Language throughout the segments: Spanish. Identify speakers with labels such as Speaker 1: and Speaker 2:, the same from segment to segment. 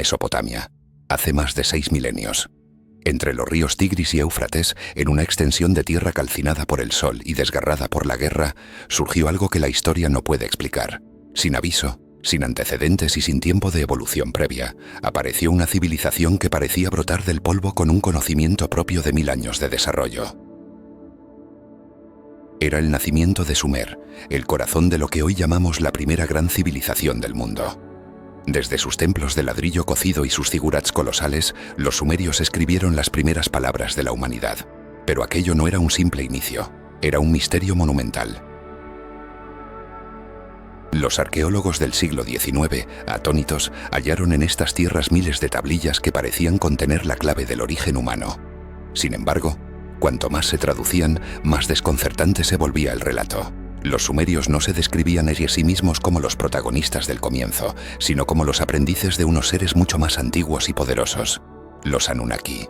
Speaker 1: Mesopotamia, hace más de 6 milenios. Entre los ríos Tigris y Éufrates, en una extensión de tierra calcinada por el sol y desgarrada por la guerra, surgió algo que la historia no puede explicar. Sin aviso, sin antecedentes y sin tiempo de evolución previa, apareció una civilización que parecía brotar del polvo con un conocimiento propio de 1000 años de desarrollo. Era el nacimiento de Sumer, el corazón de lo que hoy llamamos la primera gran civilización del mundo. Desde sus templos de ladrillo cocido y sus zigurats colosales, los sumerios escribieron las primeras palabras de la humanidad. Pero aquello no era un simple inicio, era un misterio monumental. Los arqueólogos del siglo XIX, atónitos, hallaron en estas tierras miles de tablillas que parecían contener la clave del origen humano. Sin embargo, cuanto más se traducían, más desconcertante se volvía el relato. Los sumerios no se describían a sí mismos como los protagonistas del comienzo, sino como los aprendices de unos seres mucho más antiguos y poderosos, los Anunnaki.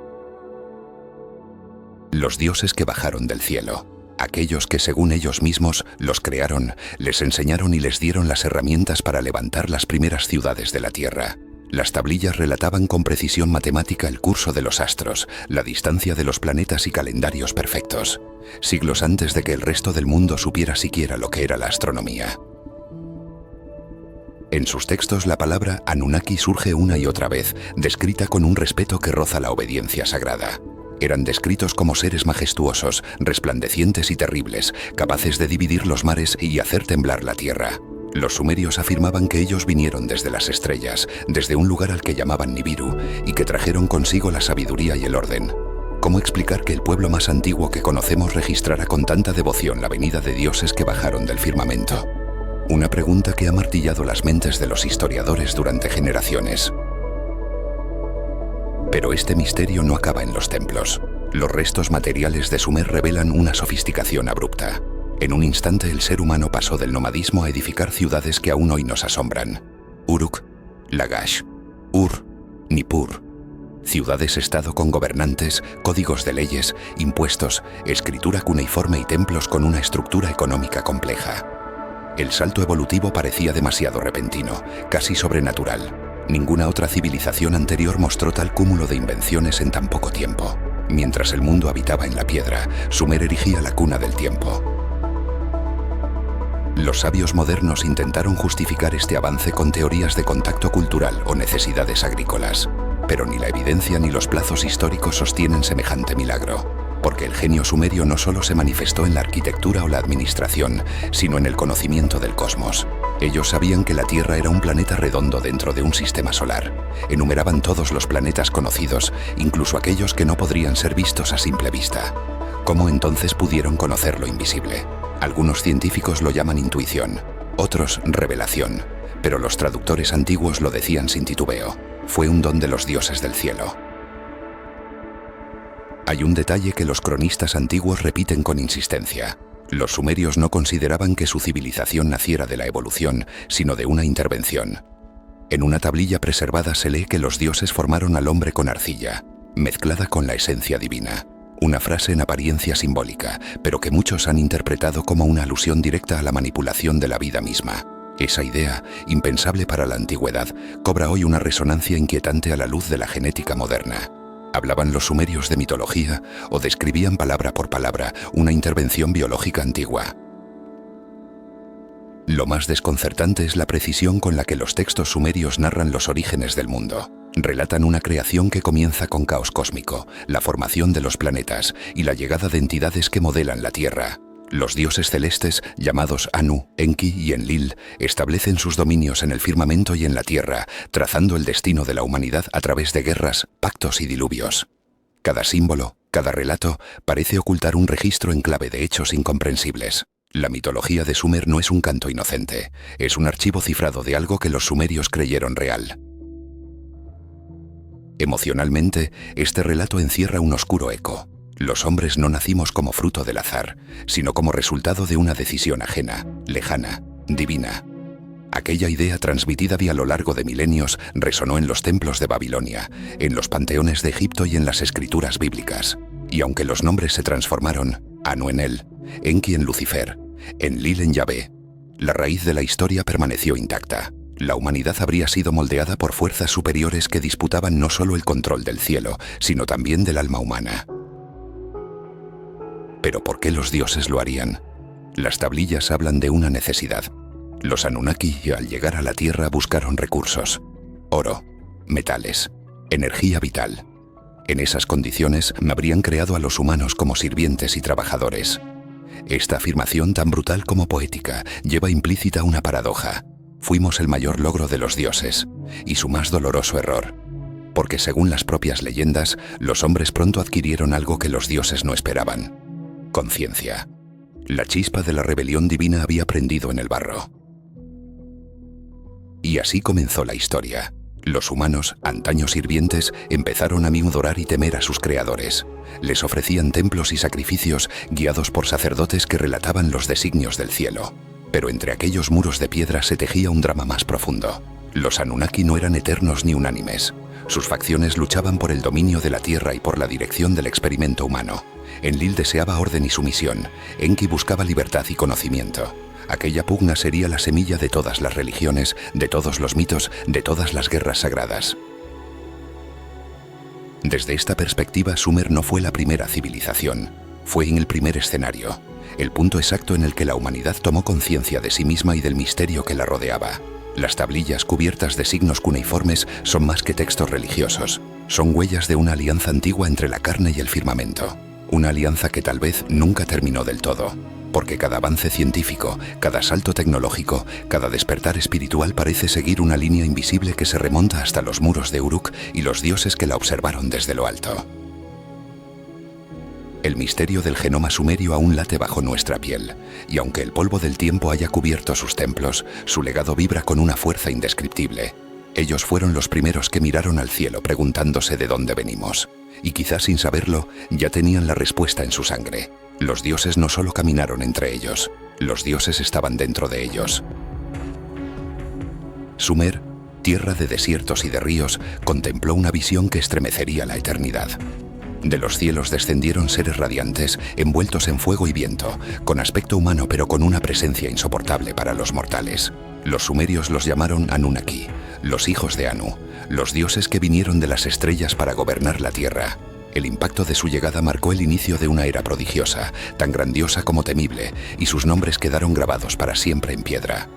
Speaker 1: Los dioses que bajaron del cielo, aquellos que según ellos mismos los crearon, les enseñaron y les dieron las herramientas para levantar las primeras ciudades de la Tierra. Las tablillas relataban con precisión matemática el curso de los astros, la distancia de los planetas y calendarios perfectos, siglos antes de que el resto del mundo supiera siquiera lo que era la astronomía. En sus textos la palabra Anunnaki surge una y otra vez, descrita con un respeto que roza la obediencia sagrada. Eran descritos como seres majestuosos, resplandecientes y terribles, capaces de dividir los mares y hacer temblar la tierra. Los sumerios afirmaban que ellos vinieron desde las estrellas, desde un lugar al que llamaban Nibiru, y que trajeron consigo la sabiduría y el orden. ¿Cómo explicar que el pueblo más antiguo que conocemos registrara con tanta devoción la venida de dioses que bajaron del firmamento? Una pregunta que ha martillado las mentes de los historiadores durante generaciones. Pero este misterio no acaba en los templos. Los restos materiales de Sumer revelan una sofisticación abrupta. En un instante el ser humano pasó del nomadismo a edificar ciudades que aún hoy nos asombran. Uruk, Lagash, Ur, Nippur. Ciudades-estado con gobernantes, códigos de leyes, impuestos, escritura cuneiforme y templos con una estructura económica compleja. El salto evolutivo parecía demasiado repentino, casi sobrenatural. Ninguna otra civilización anterior mostró tal cúmulo de invenciones en tan poco tiempo. Mientras el mundo habitaba en la piedra, Sumer erigía la cuna del tiempo. Los sabios modernos intentaron justificar este avance con teorías de contacto cultural o necesidades agrícolas. Pero ni la evidencia ni los plazos históricos sostienen semejante milagro. Porque el genio sumerio no solo se manifestó en la arquitectura o la administración, sino en el conocimiento del cosmos. Ellos sabían que la Tierra era un planeta redondo dentro de un sistema solar. Enumeraban todos los planetas conocidos, incluso aquellos que no podrían ser vistos a simple vista. ¿Cómo entonces pudieron conocer lo invisible? Algunos científicos lo llaman intuición, otros revelación, pero los traductores antiguos lo decían sin titubeo. Fue un don de los dioses del cielo. Hay un detalle que los cronistas antiguos repiten con insistencia. Los sumerios no consideraban que su civilización naciera de la evolución, sino de una intervención. En una tablilla preservada se lee que los dioses formaron al hombre con arcilla, mezclada con la esencia divina. Una frase en apariencia simbólica, pero que muchos han interpretado como una alusión directa a la manipulación de la vida misma. Esa idea, impensable para la antigüedad, cobra hoy una resonancia inquietante a la luz de la genética moderna. ¿Hablaban los sumerios de mitología o describían palabra por palabra una intervención biológica antigua? Lo más desconcertante es la precisión con la que los textos sumerios narran los orígenes del mundo. Relatan una creación que comienza con caos cósmico, la formación de los planetas y la llegada de entidades que modelan la Tierra. Los dioses celestes, llamados Anu, Enki y Enlil, establecen sus dominios en el firmamento y en la tierra, trazando el destino de la humanidad a través de guerras, pactos y diluvios. Cada símbolo, cada relato, parece ocultar un registro en clave de hechos incomprensibles. La mitología de Sumer no es un canto inocente, es un archivo cifrado de algo que los sumerios creyeron real. Emocionalmente, este relato encierra un oscuro eco. Los hombres no nacimos como fruto del azar, sino como resultado de una decisión ajena, lejana, divina. Aquella idea transmitida a lo largo de milenios resonó en los templos de Babilonia, en los panteones de Egipto y en las escrituras bíblicas. Y aunque los nombres se transformaron, Anu en él, Enki en Lucifer, Enlil en Yahvé, la raíz de la historia permaneció intacta. La humanidad habría sido moldeada por fuerzas superiores que disputaban no solo el control del cielo, sino también del alma humana. ¿Pero por qué los dioses lo harían? Las tablillas hablan de una necesidad. Los Anunnaki, al llegar a la Tierra, buscaron recursos: oro, metales, energía vital. En esas condiciones habrían creado a los humanos como sirvientes y trabajadores. Esta afirmación, tan brutal como poética, lleva implícita una paradoja. Fuimos el mayor logro de los dioses, y su más doloroso error. Porque según las propias leyendas, los hombres pronto adquirieron algo que los dioses no esperaban: conciencia. La chispa de la rebelión divina había prendido en el barro. Y así comenzó la historia. Los humanos, antaño sirvientes, empezaron a adorar y temer a sus creadores. Les ofrecían templos y sacrificios guiados por sacerdotes que relataban los designios del cielo. Pero entre aquellos muros de piedra se tejía un drama más profundo. Los Anunnaki no eran eternos ni unánimes. Sus facciones luchaban por el dominio de la Tierra y por la dirección del experimento humano. Enlil deseaba orden y sumisión. Enki buscaba libertad y conocimiento. Aquella pugna sería la semilla de todas las religiones, de todos los mitos, de todas las guerras sagradas. Desde esta perspectiva, Sumer no fue la primera civilización. Fue en el primer escenario, el punto exacto en el que la humanidad tomó conciencia de sí misma y del misterio que la rodeaba. Las tablillas cubiertas de signos cuneiformes son más que textos religiosos. Son huellas de una alianza antigua entre la carne y el firmamento. Una alianza que tal vez nunca terminó del todo. Porque cada avance científico, cada salto tecnológico, cada despertar espiritual parece seguir una línea invisible que se remonta hasta los muros de Uruk y los dioses que la observaron desde lo alto. El misterio del genoma sumerio aún late bajo nuestra piel, y aunque el polvo del tiempo haya cubierto sus templos, su legado vibra con una fuerza indescriptible. Ellos fueron los primeros que miraron al cielo preguntándose de dónde venimos, y quizás sin saberlo, ya tenían la respuesta en su sangre. Los dioses no solo caminaron entre ellos, los dioses estaban dentro de ellos. Sumer, tierra de desiertos y de ríos, contempló una visión que estremecería la eternidad. De los cielos descendieron seres radiantes, envueltos en fuego y viento, con aspecto humano pero con una presencia insoportable para los mortales. Los sumerios los llamaron Anunnaki, los hijos de Anu, los dioses que vinieron de las estrellas para gobernar la tierra. El impacto de su llegada marcó el inicio de una era prodigiosa, tan grandiosa como temible, y sus nombres quedaron grabados para siempre en piedra.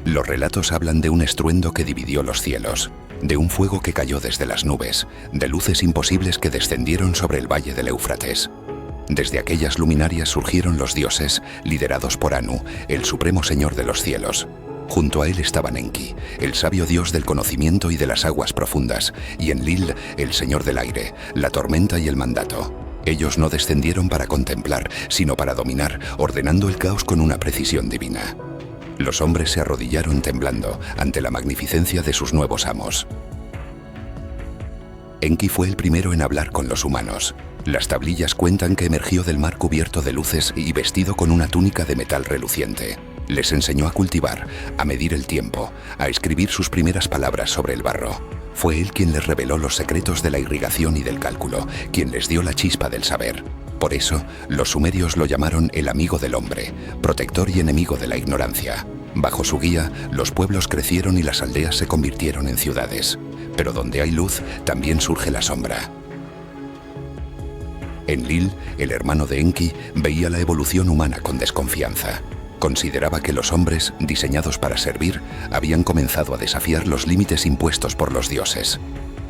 Speaker 1: Los relatos hablan de un estruendo que dividió los cielos, de un fuego que cayó desde las nubes, de luces imposibles que descendieron sobre el valle del Éufrates. Desde aquellas luminarias surgieron los dioses, liderados por Anu, el supremo señor de los cielos. Junto a él estaban Enki, el sabio dios del conocimiento y de las aguas profundas, y Enlil, el señor del aire, la tormenta y el mandato. Ellos no descendieron para contemplar, sino para dominar, ordenando el caos con una precisión divina. Los hombres se arrodillaron temblando ante la magnificencia de sus nuevos amos. Enki fue el primero en hablar con los humanos. Las tablillas cuentan que emergió del mar cubierto de luces y vestido con una túnica de metal reluciente. Les enseñó a cultivar, a medir el tiempo, a escribir sus primeras palabras sobre el barro. Fue él quien les reveló los secretos de la irrigación y del cálculo, quien les dio la chispa del saber. Por eso, los sumerios lo llamaron el amigo del hombre, protector y enemigo de la ignorancia. Bajo su guía, los pueblos crecieron y las aldeas se convirtieron en ciudades. Pero donde hay luz, también surge la sombra. Enlil, el hermano de Enki, veía la evolución humana con desconfianza. Consideraba que los hombres, diseñados para servir, habían comenzado a desafiar los límites impuestos por los dioses.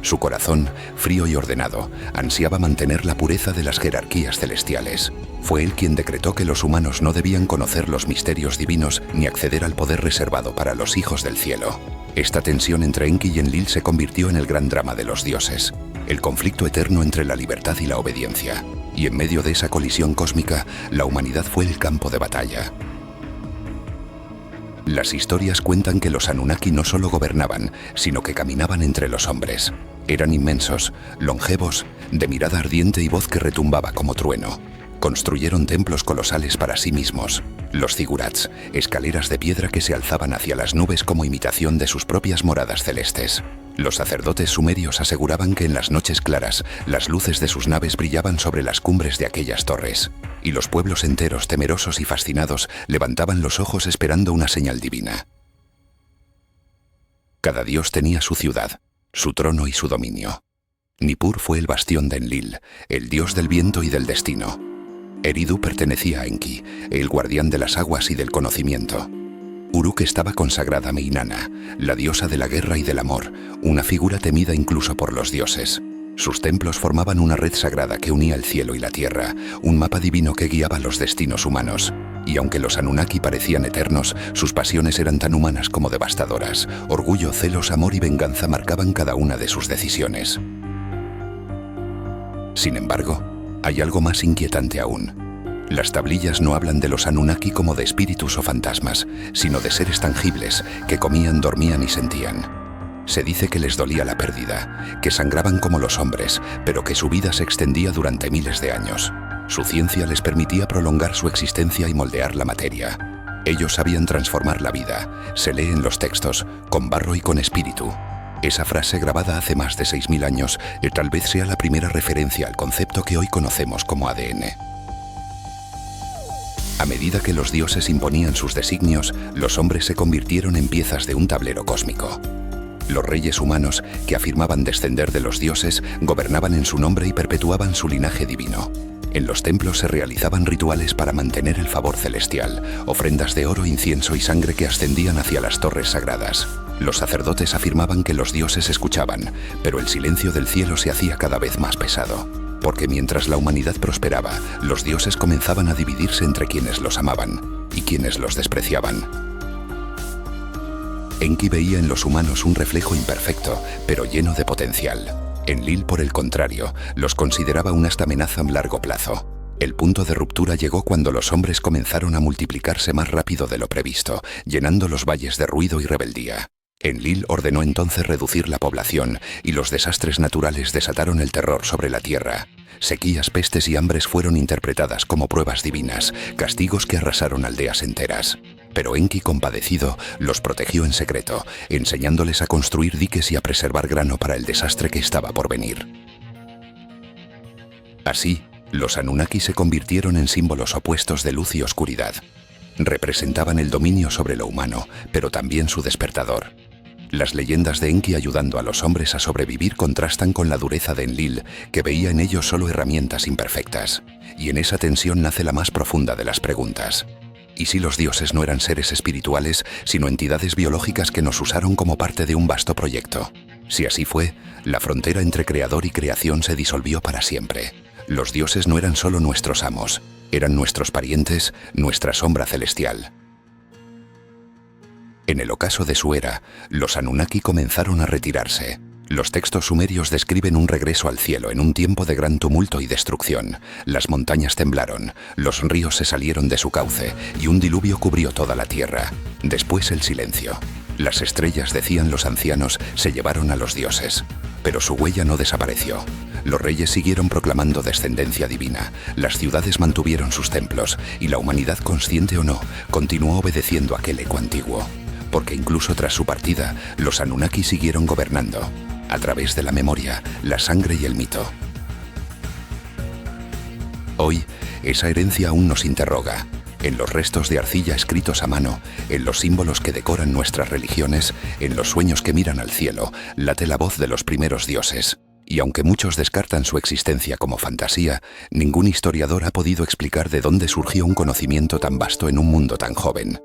Speaker 1: Su corazón, frío y ordenado, ansiaba mantener la pureza de las jerarquías celestiales. Fue él quien decretó que los humanos no debían conocer los misterios divinos ni acceder al poder reservado para los hijos del cielo. Esta tensión entre Enki y Enlil se convirtió en el gran drama de los dioses, el conflicto eterno entre la libertad y la obediencia. Y en medio de esa colisión cósmica, la humanidad fue el campo de batalla. Las historias cuentan que los Anunnaki no solo gobernaban, sino que caminaban entre los hombres. Eran inmensos, longevos, de mirada ardiente y voz que retumbaba como trueno. Construyeron templos colosales para sí mismos, los zigurats, escaleras de piedra que se alzaban hacia las nubes como imitación de sus propias moradas celestes. Los sacerdotes sumerios aseguraban que en las noches claras, las luces de sus naves brillaban sobre las cumbres de aquellas torres, y los pueblos enteros, temerosos y fascinados, levantaban los ojos esperando una señal divina. Cada dios tenía su ciudad, su trono y su dominio. Nippur fue el bastión de Enlil, el dios del viento y del destino. Eridu pertenecía a Enki, el guardián de las aguas y del conocimiento. Uruk estaba consagrada a Meinana, la diosa de la guerra y del amor, una figura temida incluso por los dioses. Sus templos formaban una red sagrada que unía el cielo y la tierra, un mapa divino que guiaba los destinos humanos. Y aunque los Anunnaki parecían eternos, sus pasiones eran tan humanas como devastadoras. Orgullo, celos, amor y venganza marcaban cada una de sus decisiones. Sin embargo, hay algo más inquietante aún. Las tablillas no hablan de los Anunnaki como de espíritus o fantasmas, sino de seres tangibles que comían, dormían y sentían. Se dice que les dolía la pérdida, que sangraban como los hombres, pero que su vida se extendía durante miles de años. Su ciencia les permitía prolongar su existencia y moldear la materia. Ellos sabían transformar la vida, se lee en los textos, con barro y con espíritu. Esa frase grabada hace más de 6000 años tal vez sea la primera referencia al concepto que hoy conocemos como ADN. A medida que los dioses imponían sus designios, los hombres se convirtieron en piezas de un tablero cósmico. Los reyes humanos, que afirmaban descender de los dioses, gobernaban en su nombre y perpetuaban su linaje divino. En los templos se realizaban rituales para mantener el favor celestial, ofrendas de oro, incienso y sangre que ascendían hacia las torres sagradas. Los sacerdotes afirmaban que los dioses escuchaban, pero el silencio del cielo se hacía cada vez más pesado. Porque mientras la humanidad prosperaba, los dioses comenzaban a dividirse entre quienes los amaban y quienes los despreciaban. Enki veía en los humanos un reflejo imperfecto, pero lleno de potencial. Enlil, por el contrario, los consideraba una amenaza a largo plazo. El punto de ruptura llegó cuando los hombres comenzaron a multiplicarse más rápido de lo previsto, llenando los valles de ruido y rebeldía. Enlil ordenó entonces reducir la población, y los desastres naturales desataron el terror sobre la tierra. Sequías, pestes y hambres fueron interpretadas como pruebas divinas, castigos que arrasaron aldeas enteras. Pero Enki, compadecido, los protegió en secreto, enseñándoles a construir diques y a preservar grano para el desastre que estaba por venir. Así, los Anunnaki se convirtieron en símbolos opuestos de luz y oscuridad. Representaban el dominio sobre lo humano, pero también su despertador. Las leyendas de Enki ayudando a los hombres a sobrevivir contrastan con la dureza de Enlil, que veía en ellos solo herramientas imperfectas. Y en esa tensión nace la más profunda de las preguntas. ¿Y si los dioses no eran seres espirituales, sino entidades biológicas que nos usaron como parte de un vasto proyecto? Si así fue, la frontera entre creador y creación se disolvió para siempre. Los dioses no eran solo nuestros amos, eran nuestros parientes, nuestra sombra celestial. En el ocaso de su era, los Anunnaki comenzaron a retirarse. Los textos sumerios describen un regreso al cielo en un tiempo de gran tumulto y destrucción. Las montañas temblaron, los ríos se salieron de su cauce y un diluvio cubrió toda la tierra. Después el silencio. Las estrellas, decían los ancianos, se llevaron a los dioses. Pero su huella no desapareció. Los reyes siguieron proclamando descendencia divina, las ciudades mantuvieron sus templos y la humanidad, consciente o no, continuó obedeciendo aquel eco antiguo. Porque incluso tras su partida, los Anunnaki siguieron gobernando, a través de la memoria, la sangre y el mito. Hoy, esa herencia aún nos interroga. En los restos de arcilla escritos a mano, en los símbolos que decoran nuestras religiones, en los sueños que miran al cielo, late la voz de los primeros dioses. Y aunque muchos descartan su existencia como fantasía, ningún historiador ha podido explicar de dónde surgió un conocimiento tan vasto en un mundo tan joven.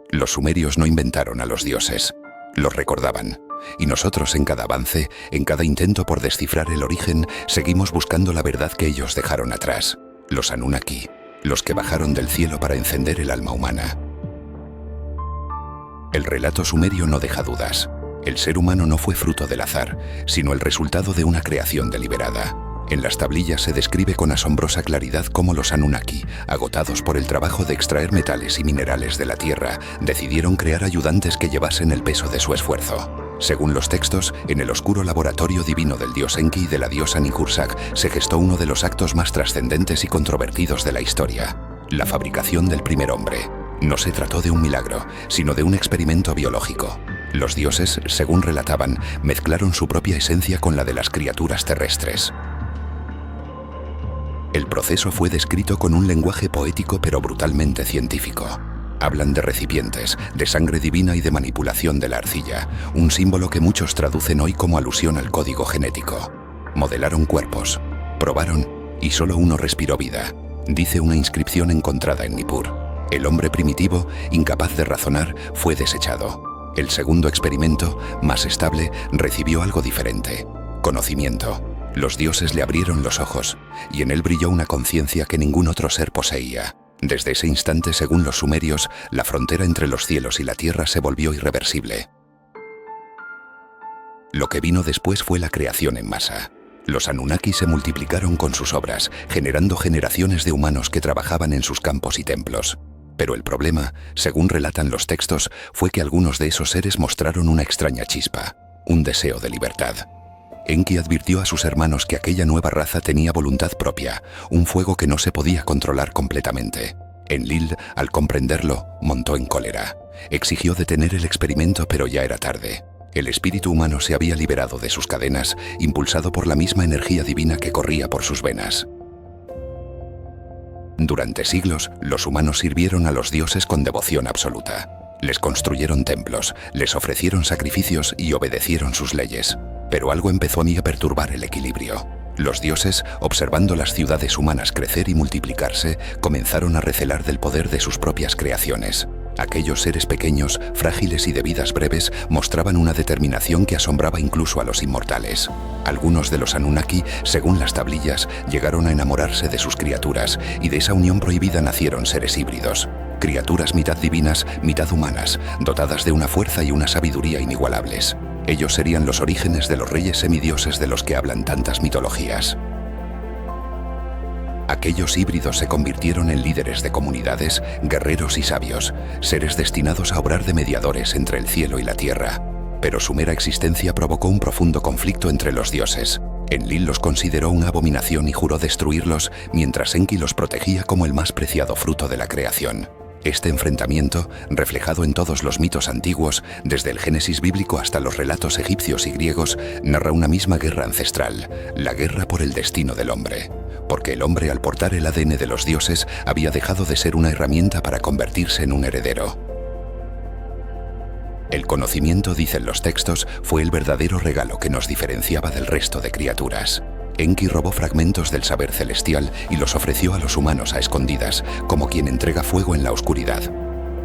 Speaker 1: Los sumerios no inventaron a los dioses, los recordaban. Y nosotros, en cada avance, en cada intento por descifrar el origen, seguimos buscando la verdad que ellos dejaron atrás. Los Anunnaki, los que bajaron del cielo para encender el alma humana. El relato sumerio no deja dudas. El ser humano no fue fruto del azar, sino el resultado de una creación deliberada. En las tablillas se describe con asombrosa claridad cómo los Anunnaki, agotados por el trabajo de extraer metales y minerales de la tierra, decidieron crear ayudantes que llevasen el peso de su esfuerzo. Según los textos, en el oscuro laboratorio divino del dios Enki y de la diosa Nikursak se gestó uno de los actos más trascendentes y controvertidos de la historia: la fabricación del primer hombre. No se trató de un milagro, sino de un experimento biológico. Los dioses, según relataban, mezclaron su propia esencia con la de las criaturas terrestres. El proceso fue descrito con un lenguaje poético pero brutalmente científico. Hablan de recipientes, de sangre divina y de manipulación de la arcilla, un símbolo que muchos traducen hoy como alusión al código genético. Modelaron cuerpos, probaron y solo uno respiró vida, dice una inscripción encontrada en Nippur. El hombre primitivo, incapaz de razonar, fue desechado. El segundo experimento, más estable, recibió algo diferente: conocimiento. Los dioses le abrieron los ojos, y en él brilló una conciencia que ningún otro ser poseía. Desde ese instante, según los sumerios, la frontera entre los cielos y la tierra se volvió irreversible. Lo que vino después fue la creación en masa. Los Anunnaki se multiplicaron con sus obras, generando generaciones de humanos que trabajaban en sus campos y templos. Pero el problema, según relatan los textos, fue que algunos de esos seres mostraron una extraña chispa, un deseo de libertad. Enki advirtió a sus hermanos que aquella nueva raza tenía voluntad propia, un fuego que no se podía controlar completamente. Enlil, al comprenderlo, montó en cólera. Exigió detener el experimento, pero ya era tarde. El espíritu humano se había liberado de sus cadenas, impulsado por la misma energía divina que corría por sus venas. Durante siglos, los humanos sirvieron a los dioses con devoción absoluta. Les construyeron templos, les ofrecieron sacrificios y obedecieron sus leyes. Pero algo empezó a perturbar el equilibrio. Los dioses, observando las ciudades humanas crecer y multiplicarse, comenzaron a recelar del poder de sus propias creaciones. Aquellos seres pequeños, frágiles y de vidas breves mostraban una determinación que asombraba incluso a los inmortales. Algunos de los Anunnaki, según las tablillas, llegaron a enamorarse de sus criaturas, y de esa unión prohibida nacieron seres híbridos. Criaturas mitad divinas, mitad humanas, dotadas de una fuerza y una sabiduría inigualables. Ellos serían los orígenes de los reyes semidioses de los que hablan tantas mitologías. Aquellos híbridos se convirtieron en líderes de comunidades, guerreros y sabios, seres destinados a obrar de mediadores entre el cielo y la tierra. Pero su mera existencia provocó un profundo conflicto entre los dioses. Enlil los consideró una abominación y juró destruirlos, mientras Enki los protegía como el más preciado fruto de la creación. Este enfrentamiento, reflejado en todos los mitos antiguos, desde el Génesis bíblico hasta los relatos egipcios y griegos, narra una misma guerra ancestral, la guerra por el destino del hombre. Porque el hombre, al portar el ADN de los dioses, había dejado de ser una herramienta para convertirse en un heredero. El conocimiento, dicen los textos, fue el verdadero regalo que nos diferenciaba del resto de criaturas. Enki robó fragmentos del saber celestial y los ofreció a los humanos a escondidas, como quien entrega fuego en la oscuridad.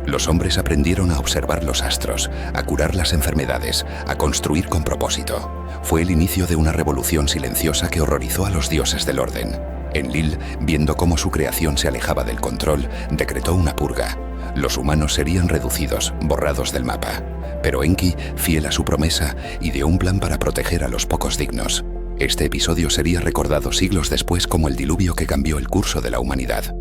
Speaker 1: Los hombres aprendieron a observar los astros, a curar las enfermedades, a construir con propósito. Fue el inicio de una revolución silenciosa que horrorizó a los dioses del orden. Enlil, viendo cómo su creación se alejaba del control, decretó una purga. Los humanos serían reducidos, borrados del mapa. Pero Enki, fiel a su promesa, ideó un plan para proteger a los pocos dignos. Este episodio sería recordado siglos después como el diluvio que cambió el curso de la humanidad.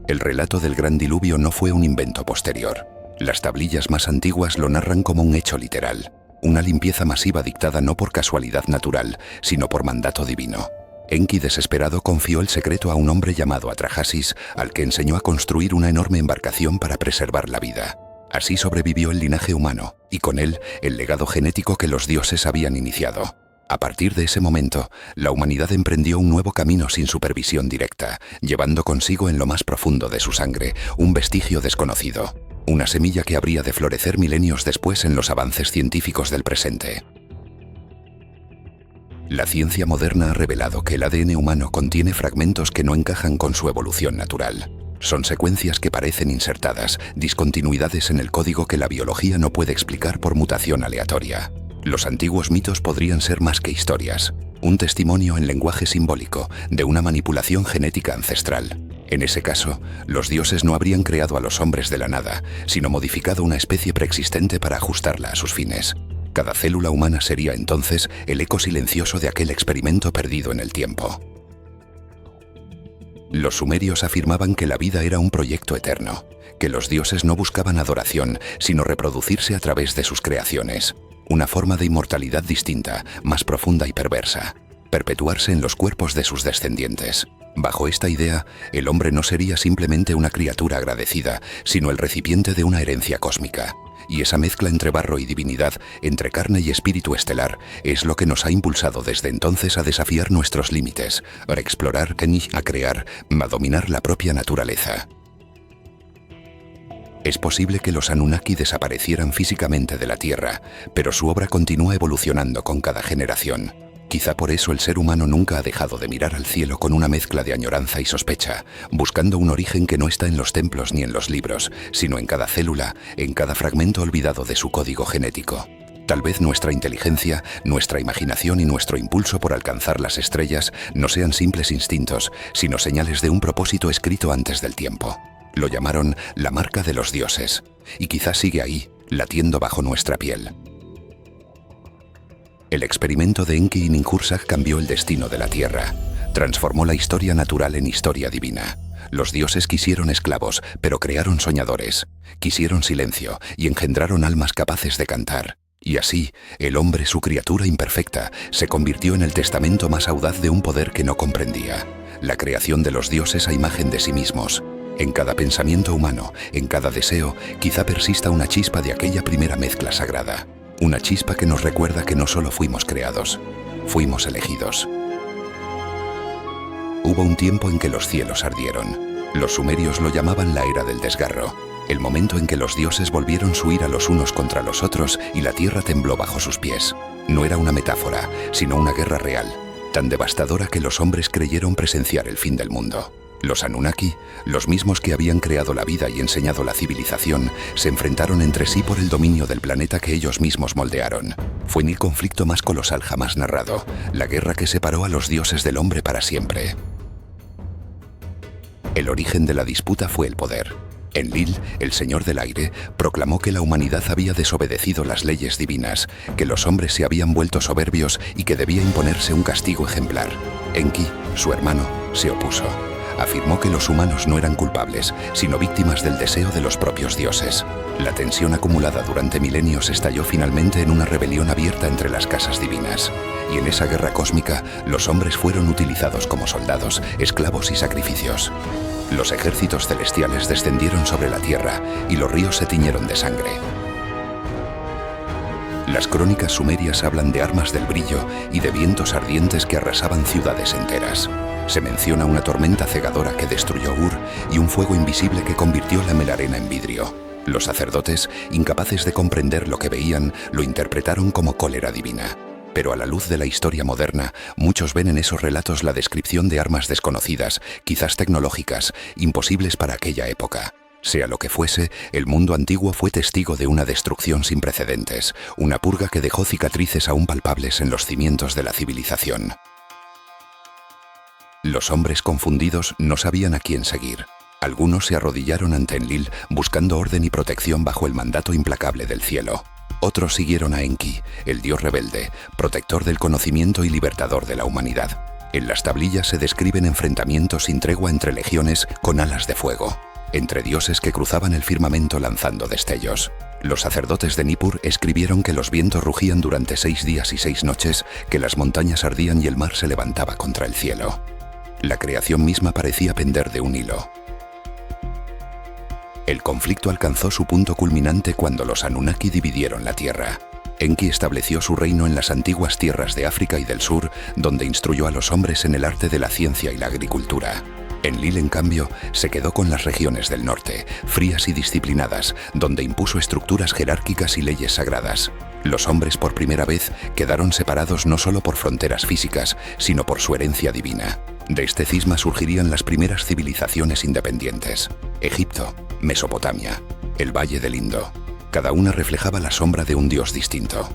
Speaker 1: El relato del gran diluvio no fue un invento posterior. Las tablillas más antiguas lo narran como un hecho literal, una limpieza masiva dictada no por casualidad natural, sino por mandato divino. Enki, desesperado, confió el secreto a un hombre llamado Atrahasis, al que enseñó a construir una enorme embarcación para preservar la vida. Así sobrevivió el linaje humano, y con él el legado genético que los dioses habían iniciado. A partir de ese momento, la humanidad emprendió un nuevo camino sin supervisión directa, llevando consigo en lo más profundo de su sangre un vestigio desconocido, una semilla que habría de florecer milenios después en los avances científicos del presente. La ciencia moderna ha revelado que el ADN humano contiene fragmentos que no encajan con su evolución natural. Son secuencias que parecen insertadas, discontinuidades en el código que la biología no puede explicar por mutación aleatoria. Los antiguos mitos podrían ser más que historias, un testimonio en lenguaje simbólico de una manipulación genética ancestral. En ese caso, los dioses no habrían creado a los hombres de la nada, sino modificado una especie preexistente para ajustarla a sus fines. Cada célula humana sería entonces el eco silencioso de aquel experimento perdido en el tiempo. Los sumerios afirmaban que la vida era un proyecto eterno, que los dioses no buscaban adoración, sino reproducirse a través de sus creaciones. Una forma de inmortalidad distinta, más profunda y perversa, perpetuarse en los cuerpos de sus descendientes. Bajo esta idea, el hombre no sería simplemente una criatura agradecida, sino el recipiente de una herencia cósmica. Y esa mezcla entre barro y divinidad, entre carne y espíritu estelar, es lo que nos ha impulsado desde entonces a desafiar nuestros límites, a explorar, a crear, a dominar la propia naturaleza. Es posible que los Anunnaki desaparecieran físicamente de la Tierra, pero su obra continúa evolucionando con cada generación. Quizá por eso el ser humano nunca ha dejado de mirar al cielo con una mezcla de añoranza y sospecha, buscando un origen que no está en los templos ni en los libros, sino en cada célula, en cada fragmento olvidado de su código genético. Tal vez nuestra inteligencia, nuestra imaginación y nuestro impulso por alcanzar las estrellas no sean simples instintos, sino señales de un propósito escrito antes del tiempo. Lo llamaron la marca de los dioses, y quizás sigue ahí, latiendo bajo nuestra piel. El experimento de Enki y Ninhursag cambió el destino de la Tierra. Transformó la historia natural en historia divina. Los dioses quisieron esclavos, pero crearon soñadores. Quisieron silencio y engendraron almas capaces de cantar. Y así, el hombre, su criatura imperfecta, se convirtió en el testamento más audaz de un poder que no comprendía. La creación de los dioses a imagen de sí mismos. En cada pensamiento humano, en cada deseo, quizá persista una chispa de aquella primera mezcla sagrada. Una chispa que nos recuerda que no solo fuimos creados, fuimos elegidos. Hubo un tiempo en que los cielos ardieron. Los sumerios lo llamaban la era del desgarro, el momento en que los dioses volvieron su ira los unos contra los otros y la tierra tembló bajo sus pies. No era una metáfora, sino una guerra real, tan devastadora que los hombres creyeron presenciar el fin del mundo. Los Anunnaki, los mismos que habían creado la vida y enseñado la civilización, se enfrentaron entre sí por el dominio del planeta que ellos mismos moldearon. Fue el conflicto más colosal jamás narrado, la guerra que separó a los dioses del hombre para siempre. El origen de la disputa fue el poder. Enlil, el señor del aire, proclamó que la humanidad había desobedecido las leyes divinas, que los hombres se habían vuelto soberbios y que debía imponerse un castigo ejemplar. Enki, su hermano, se opuso. Afirmó que los humanos no eran culpables, sino víctimas del deseo de los propios dioses. La tensión acumulada durante milenios estalló finalmente en una rebelión abierta entre las casas divinas. Y en esa guerra cósmica, los hombres fueron utilizados como soldados, esclavos y sacrificios. Los ejércitos celestiales descendieron sobre la tierra y los ríos se tiñeron de sangre. Las crónicas sumerias hablan de armas del brillo y de vientos ardientes que arrasaban ciudades enteras. Se menciona una tormenta cegadora que destruyó Ur y un fuego invisible que convirtió la melarena en vidrio. Los sacerdotes, incapaces de comprender lo que veían, lo interpretaron como cólera divina. Pero a la luz de la historia moderna, muchos ven en esos relatos la descripción de armas desconocidas, quizás tecnológicas, imposibles para aquella época. Sea lo que fuese, el mundo antiguo fue testigo de una destrucción sin precedentes, una purga que dejó cicatrices aún palpables en los cimientos de la civilización. Los hombres confundidos no sabían a quién seguir. Algunos se arrodillaron ante Enlil buscando orden y protección bajo el mandato implacable del cielo. Otros siguieron a Enki, el dios rebelde, protector del conocimiento y libertador de la humanidad. En las tablillas se describen enfrentamientos sin tregua entre legiones con alas de fuego, entre dioses que cruzaban el firmamento lanzando destellos. Los sacerdotes de Nippur escribieron que los vientos rugían durante 6 días y 6 noches, que las montañas ardían y el mar se levantaba contra el cielo. La creación misma parecía pender de un hilo. El conflicto alcanzó su punto culminante cuando los Anunnaki dividieron la tierra. Enki estableció su reino en las antiguas tierras de África y del sur, donde instruyó a los hombres en el arte de la ciencia y la agricultura. Enlil, en cambio, se quedó con las regiones del norte, frías y disciplinadas, donde impuso estructuras jerárquicas y leyes sagradas. Los hombres por primera vez quedaron separados no solo por fronteras físicas, sino por su herencia divina. De este cisma surgirían las primeras civilizaciones independientes. Egipto, Mesopotamia, el Valle del Indo. Cada una reflejaba la sombra de un dios distinto.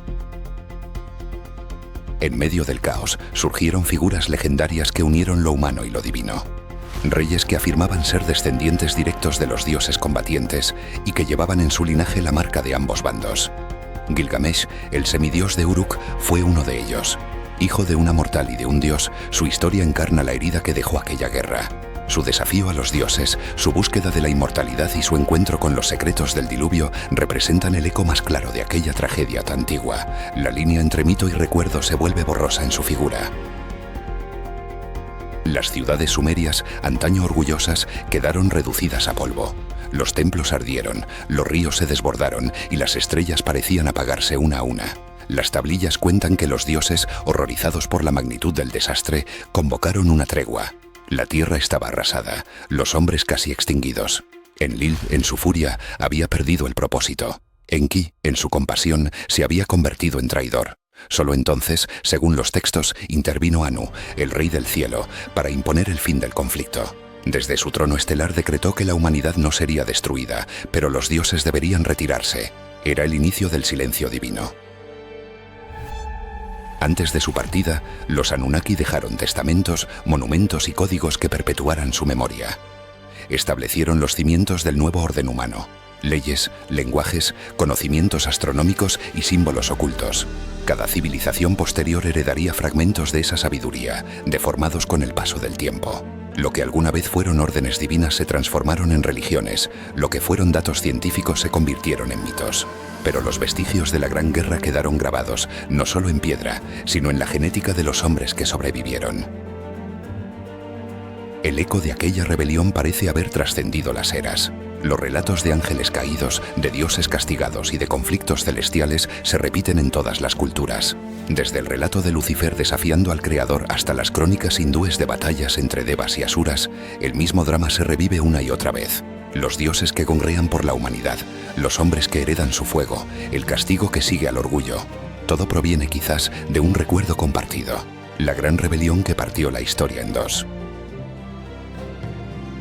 Speaker 1: En medio del caos surgieron figuras legendarias que unieron lo humano y lo divino. Reyes que afirmaban ser descendientes directos de los dioses combatientes y que llevaban en su linaje la marca de ambos bandos. Gilgamesh, el semidios de Uruk, fue uno de ellos. Hijo de una mortal y de un dios, su historia encarna la herida que dejó aquella guerra. Su desafío a los dioses, su búsqueda de la inmortalidad y su encuentro con los secretos del diluvio representan el eco más claro de aquella tragedia tan antigua. La línea entre mito y recuerdo se vuelve borrosa en su figura. Las ciudades sumerias, antaño orgullosas, quedaron reducidas a polvo. Los templos ardieron, los ríos se desbordaron y las estrellas parecían apagarse una a una. Las tablillas cuentan que los dioses, horrorizados por la magnitud del desastre, convocaron una tregua. La tierra estaba arrasada, los hombres casi extinguidos. Enlil, en su furia, había perdido el propósito. Enki, en su compasión, se había convertido en traidor. Solo entonces, según los textos, intervino Anu, el rey del cielo, para imponer el fin del conflicto. Desde su trono estelar decretó que la humanidad no sería destruida, pero los dioses deberían retirarse. Era el inicio del silencio divino. Antes de su partida, los Anunnaki dejaron testamentos, monumentos y códigos que perpetuaran su memoria. Establecieron los cimientos del nuevo orden humano: leyes, lenguajes, conocimientos astronómicos y símbolos ocultos. Cada civilización posterior heredaría fragmentos de esa sabiduría, deformados con el paso del tiempo. Lo que alguna vez fueron órdenes divinas se transformaron en religiones, lo que fueron datos científicos se convirtieron en mitos. Pero los vestigios de la Gran Guerra quedaron grabados, no solo en piedra, sino en la genética de los hombres que sobrevivieron. El eco de aquella rebelión parece haber trascendido las eras. Los relatos de ángeles caídos, de dioses castigados y de conflictos celestiales se repiten en todas las culturas. Desde el relato de Lucifer desafiando al Creador hasta las crónicas hindúes de batallas entre devas y asuras, el mismo drama se revive una y otra vez. Los dioses que congregan por la humanidad, los hombres que heredan su fuego, el castigo que sigue al orgullo. Todo proviene quizás de un recuerdo compartido, la gran rebelión que partió la historia en dos.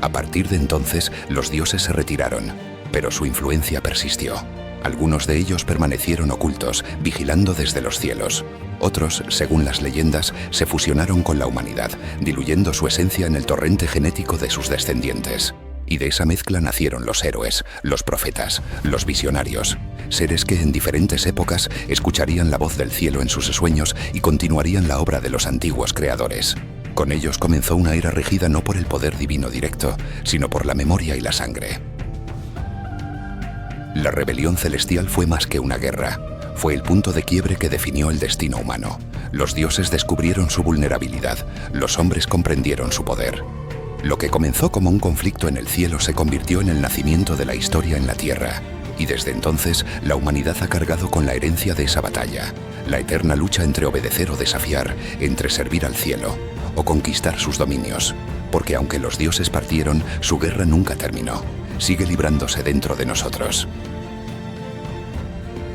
Speaker 1: A partir de entonces, los dioses se retiraron, pero su influencia persistió. Algunos de ellos permanecieron ocultos, vigilando desde los cielos. Otros, según las leyendas, se fusionaron con la humanidad, diluyendo su esencia en el torrente genético de sus descendientes. Y de esa mezcla nacieron los héroes, los profetas, los visionarios, seres que en diferentes épocas escucharían la voz del cielo en sus sueños y continuarían la obra de los antiguos creadores. Con ellos comenzó una era regida no por el poder divino directo, sino por la memoria y la sangre. La rebelión celestial fue más que una guerra. Fue el punto de quiebre que definió el destino humano. Los dioses descubrieron su vulnerabilidad, los hombres comprendieron su poder. Lo que comenzó como un conflicto en el cielo se convirtió en el nacimiento de la historia en la tierra. Y desde entonces, la humanidad ha cargado con la herencia de esa batalla, la eterna lucha entre obedecer o desafiar, entre servir al cielo o conquistar sus dominios. Porque aunque los dioses partieron, su guerra nunca terminó. Sigue librándose dentro de nosotros.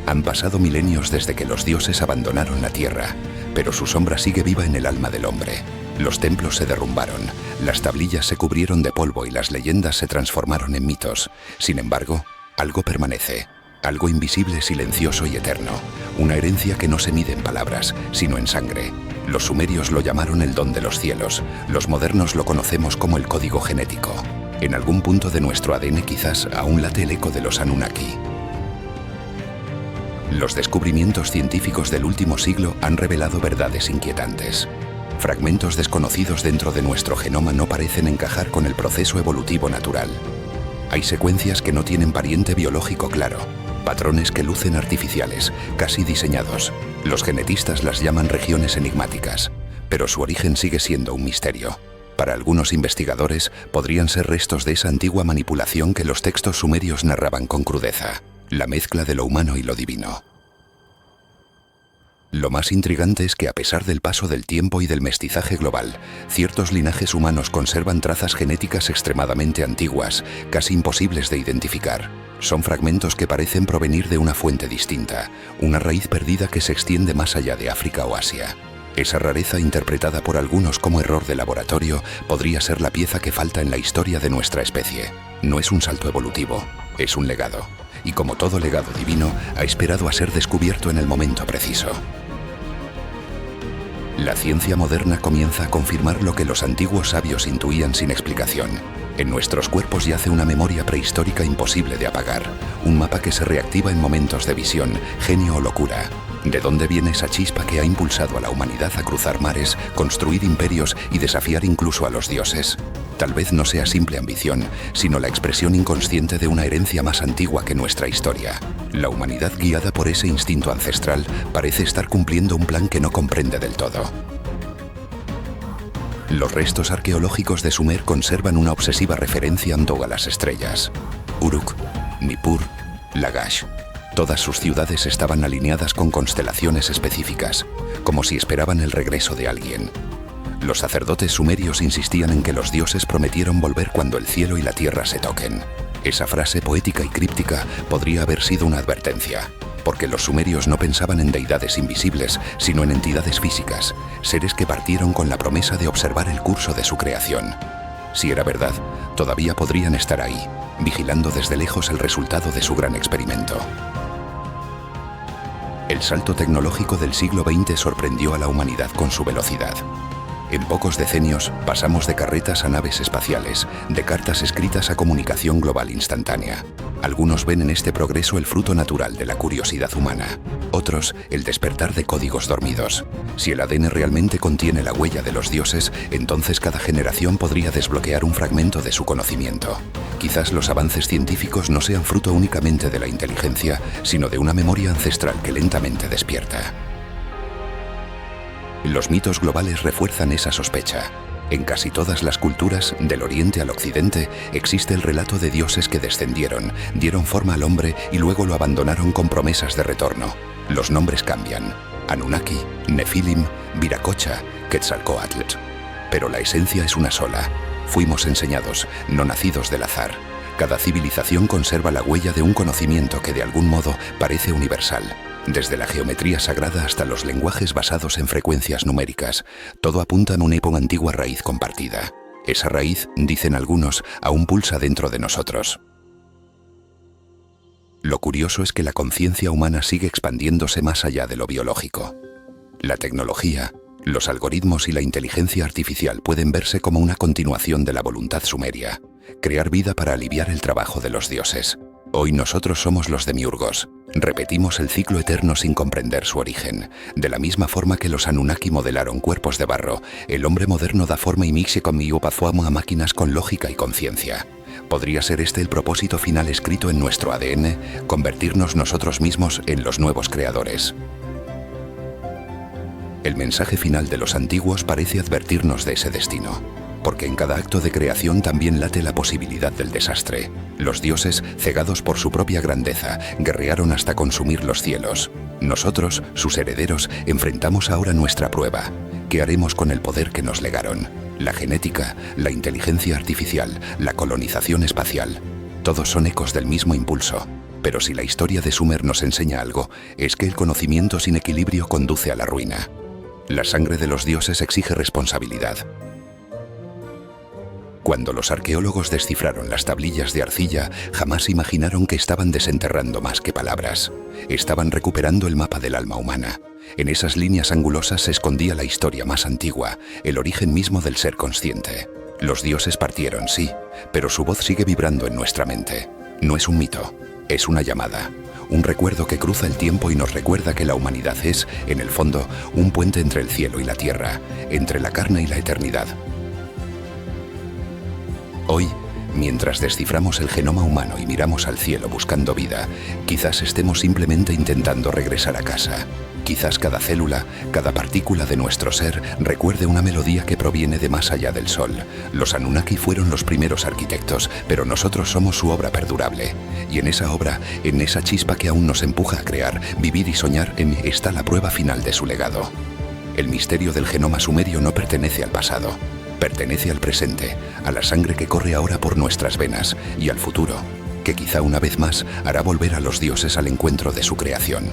Speaker 1: Han pasado milenios desde que los dioses abandonaron la tierra, pero su sombra sigue viva en el alma del hombre. Los templos se derrumbaron, las tablillas se cubrieron de polvo y las leyendas se transformaron en mitos. Sin embargo, algo permanece, algo invisible, silencioso y eterno, una herencia que no se mide en palabras, sino en sangre. Los sumerios lo llamaron el don de los cielos, los modernos lo conocemos como el código genético. En algún punto de nuestro ADN quizás aún late el eco de los Anunnaki. Los descubrimientos científicos del último siglo han revelado verdades inquietantes. Fragmentos desconocidos dentro de nuestro genoma no parecen encajar con el proceso evolutivo natural. Hay secuencias que no tienen pariente biológico claro, patrones que lucen artificiales, casi diseñados. Los genetistas las llaman regiones enigmáticas, pero su origen sigue siendo un misterio. Para algunos investigadores, podrían ser restos de esa antigua manipulación que los textos sumerios narraban con crudeza, la mezcla de lo humano y lo divino. Lo más intrigante es que a pesar del paso del tiempo y del mestizaje global, ciertos linajes humanos conservan trazas genéticas extremadamente antiguas, casi imposibles de identificar. Son fragmentos que parecen provenir de una fuente distinta, una raíz perdida que se extiende más allá de África o Asia. Esa rareza, interpretada por algunos como error de laboratorio, podría ser la pieza que falta en la historia de nuestra especie. No es un salto evolutivo, es un legado. Y como todo legado divino, ha esperado a ser descubierto en el momento preciso. La ciencia moderna comienza a confirmar lo que los antiguos sabios intuían sin explicación. En nuestros cuerpos yace una memoria prehistórica imposible de apagar, un mapa que se reactiva en momentos de visión, genio o locura. ¿De dónde viene esa chispa que ha impulsado a la humanidad a cruzar mares, construir imperios y desafiar incluso a los dioses? Tal vez no sea simple ambición, sino la expresión inconsciente de una herencia más antigua que nuestra historia. La humanidad, guiada por ese instinto ancestral, parece estar cumpliendo un plan que no comprende del todo. Los restos arqueológicos de Sumer conservan una obsesiva referencia a las estrellas. Uruk, Nippur, Lagash. Todas sus ciudades estaban alineadas con constelaciones específicas, como si esperaban el regreso de alguien. Los sacerdotes sumerios insistían en que los dioses prometieron volver cuando el cielo y la tierra se toquen. Esa frase poética y críptica podría haber sido una advertencia, porque los sumerios no pensaban en deidades invisibles, sino en entidades físicas, seres que partieron con la promesa de observar el curso de su creación. Si era verdad, todavía podrían estar ahí, vigilando desde lejos el resultado de su gran experimento. El salto tecnológico del siglo XX sorprendió a la humanidad con su velocidad. En pocos decenios pasamos de carretas a naves espaciales, de cartas escritas a comunicación global instantánea. Algunos ven en este progreso el fruto natural de la curiosidad humana, otros el despertar de códigos dormidos. Si el ADN realmente contiene la huella de los dioses, entonces cada generación podría desbloquear un fragmento de su conocimiento. Quizás los avances científicos no sean fruto únicamente de la inteligencia, sino de una memoria ancestral que lentamente despierta. Los mitos globales refuerzan esa sospecha. En casi todas las culturas, del oriente al occidente, existe el relato de dioses que descendieron, dieron forma al hombre y luego lo abandonaron con promesas de retorno. Los nombres cambian: Anunnaki, Nefilim, Viracocha, Quetzalcóatl. Pero la esencia es una sola. Fuimos enseñados, no nacidos del azar. Cada civilización conserva la huella de un conocimiento que de algún modo parece universal. Desde la geometría sagrada hasta los lenguajes basados en frecuencias numéricas, todo apunta a una antigua raíz compartida. Esa raíz, dicen algunos, aún pulsa dentro de nosotros. Lo curioso es que la conciencia humana sigue expandiéndose más allá de lo biológico. La tecnología, los algoritmos y la inteligencia artificial pueden verse como una continuación de la voluntad sumeria, crear vida para aliviar el trabajo de los dioses. Hoy nosotros somos los demiurgos. Repetimos el ciclo eterno sin comprender su origen. De la misma forma que los Anunnaki modelaron cuerpos de barro, el hombre moderno da forma y mixe conmigo pazuamo a máquinas con lógica y conciencia. ¿Podría ser este el propósito final escrito en nuestro ADN? Convertirnos nosotros mismos en los nuevos creadores. El mensaje final de los antiguos parece advertirnos de ese destino, porque en cada acto de creación también late la posibilidad del desastre. Los dioses, cegados por su propia grandeza, guerrearon hasta consumir los cielos. Nosotros, sus herederos, enfrentamos ahora nuestra prueba. ¿Qué haremos con el poder que nos legaron? La genética, la inteligencia artificial, la colonización espacial. Todos son ecos del mismo impulso. Pero si la historia de Sumer nos enseña algo, es que el conocimiento sin equilibrio conduce a la ruina. La sangre de los dioses exige responsabilidad. Cuando los arqueólogos descifraron las tablillas de arcilla, jamás imaginaron que estaban desenterrando más que palabras. Estaban recuperando el mapa del alma humana. En esas líneas angulosas se escondía la historia más antigua, el origen mismo del ser consciente. Los dioses partieron, sí, pero su voz sigue vibrando en nuestra mente. No es un mito, es una llamada. Un recuerdo que cruza el tiempo y nos recuerda que la humanidad es, en el fondo, un puente entre el cielo y la tierra, entre la carne y la eternidad. Hoy, mientras desciframos el genoma humano y miramos al cielo buscando vida, quizás estemos simplemente intentando regresar a casa. Quizás cada célula, cada partícula de nuestro ser recuerde una melodía que proviene de más allá del sol. Los Anunnaki fueron los primeros arquitectos, pero nosotros somos su obra perdurable. Y en esa obra, en esa chispa que aún nos empuja a crear, vivir y soñar, está la prueba final de su legado. El misterio del genoma sumerio no pertenece al pasado. Pertenece al presente, a la sangre que corre ahora por nuestras venas, y al futuro, que quizá una vez más hará volver a los dioses al encuentro de su creación.